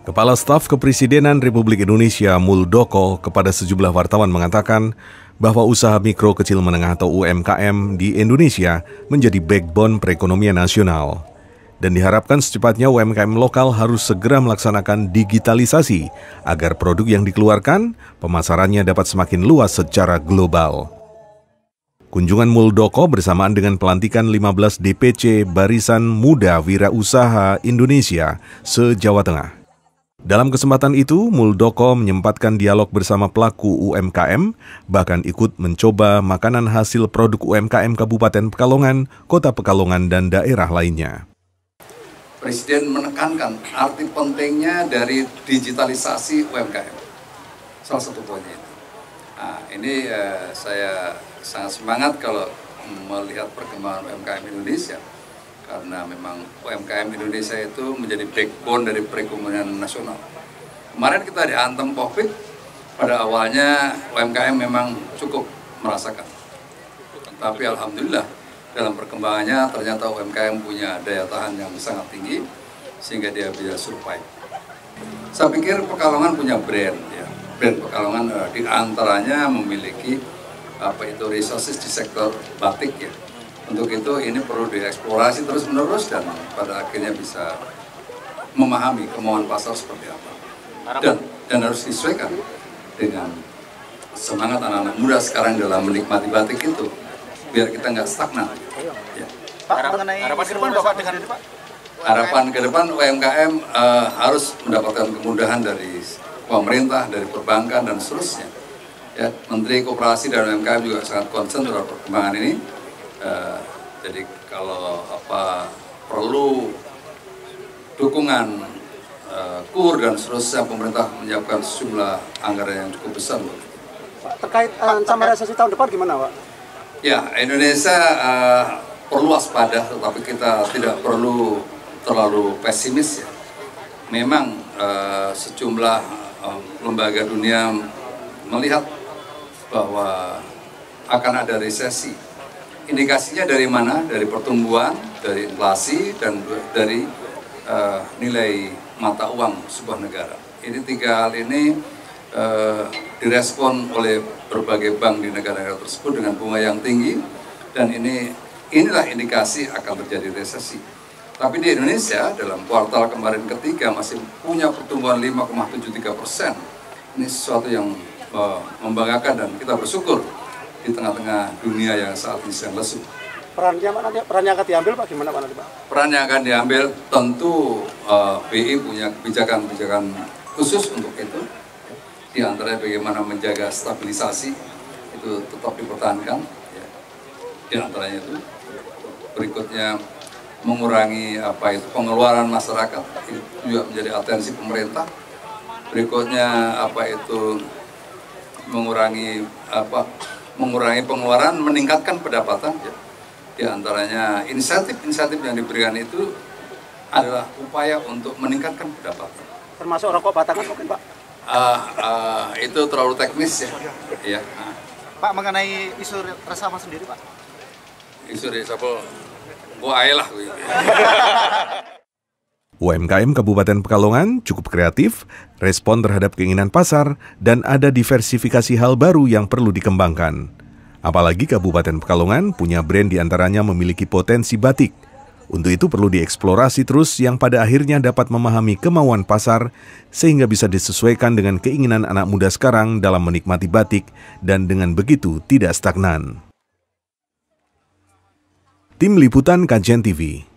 Kepala Staf Kepresidenan Republik Indonesia Muldoko kepada sejumlah wartawan mengatakan bahwa usaha mikro kecil menengah atau UMKM di Indonesia menjadi backbone perekonomian nasional. Dan diharapkan secepatnya UMKM lokal harus segera melaksanakan digitalisasi agar produk yang dikeluarkan, pemasarannya dapat semakin luas secara global. Kunjungan Muldoko bersamaan dengan pelantikan 15 DPC Barisan Muda Wirausaha Indonesia se-Jawa Tengah. Dalam kesempatan itu, Muldoko menyempatkan dialog bersama pelaku UMKM, bahkan ikut mencoba makanan hasil produk UMKM Kabupaten Pekalongan, Kota Pekalongan, dan daerah lainnya. Presiden menekankan arti pentingnya dari digitalisasi UMKM. Salah satu poinnya itu. Nah, ini saya sangat semangat kalau melihat perkembangan UMKM Indonesia. Karena memang UMKM Indonesia itu menjadi backbone dari perekonomian nasional. Kemarin kita dihantam COVID, pada awalnya UMKM memang cukup merasakan. Tapi alhamdulillah dalam perkembangannya ternyata UMKM punya daya tahan yang sangat tinggi sehingga dia bisa survive. Saya pikir Pekalongan punya brand, ya. Brand Pekalongan di antaranya memiliki resources di sektor batik, ya. Untuk itu ini perlu dieksplorasi terus-menerus dan pada akhirnya bisa memahami kemauan pasar seperti apa. Dan harus disesuaikan dengan semangat anak-anak muda sekarang dalam menikmati batik itu, biar kita nggak stagnan. Ya. Harapan ke depan Bapak dengan Pak? Harapan ke depan UMKM harus mendapatkan kemudahan dari pemerintah, dari perbankan dan seterusnya. Ya, Menteri Koperasi dan UMKM juga sangat concern terhadap perkembangan ini. Jadi kalau perlu dukungan KUR dan seterusnya, pemerintah menyiapkan sejumlah anggaran yang cukup besar. Terkait ancaman resesi tahun depan gimana, Pak? Ya, Indonesia perlu waspada, tetapi kita tidak perlu terlalu pesimis, ya. Memang sejumlah lembaga dunia melihat bahwa akan ada resesi. Indikasinya dari mana? Dari pertumbuhan, dari inflasi, dan dari nilai mata uang sebuah negara. Ini tiga hal ini direspon oleh berbagai bank di negara-negara tersebut dengan bunga yang tinggi, dan inilah indikasi akan terjadi resesi. Tapi di Indonesia dalam kuartal kemarin ketiga masih punya pertumbuhan 5,73%. Ini sesuatu yang membanggakan dan kita bersyukur di tengah-tengah dunia yang saat ini sedang lesu. Perannya akan diambil Pak, gimana Pak nanti Pak? Peran yang akan diambil tentu BI punya kebijakan-kebijakan khusus untuk itu. Di antaranya bagaimana menjaga stabilisasi itu tetap dipertahankan. Ya. Di antaranya itu. Berikutnya mengurangi pengeluaran masyarakat, itu juga menjadi atensi pemerintah. Berikutnya mengurangi pengeluaran, meningkatkan pendapatan, ya. Di antaranya insentif yang diberikan itu adalah upaya untuk meningkatkan pendapatan. Termasuk rokok batangan mungkin Pak? Itu terlalu teknis, ya. Pak, mengenai isu reshuffle sendiri Pak? Isu reshuffle, gua ayolah. UMKM Kabupaten Pekalongan cukup kreatif, respon terhadap keinginan pasar, dan ada diversifikasi hal baru yang perlu dikembangkan. Apalagi Kabupaten Pekalongan punya brand diantaranya memiliki potensi batik. Untuk itu perlu dieksplorasi terus yang pada akhirnya dapat memahami kemauan pasar sehingga bisa disesuaikan dengan keinginan anak muda sekarang dalam menikmati batik dan dengan begitu tidak stagnan. Tim Liputan KJEN TV.